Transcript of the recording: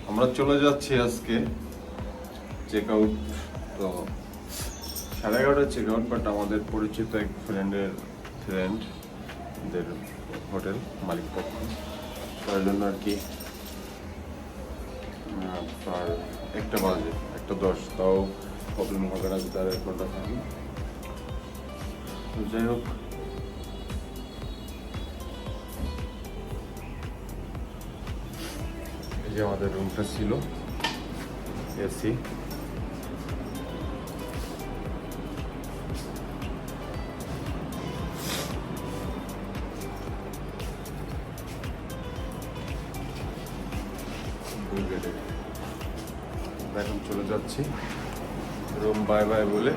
আমরা চলে যাচ্ছি আজকে চেক আউট। তো 11:30 চেক আউট, বাট আমাদের পরিচিত এক ফ্রেন্ডদের হোটেল মালিক পক্ষ, তার জন্য আর কি আর 1টা বাজে, 1:10, তাও প্রবলেম হবে না যদি তার এয়ারপোর্টটা থাকি। তো যাই হোক, এই যে আমাদের রুমটা ছিল এসি। এখন চলে যাচ্ছি রুম বাই বাই বলে।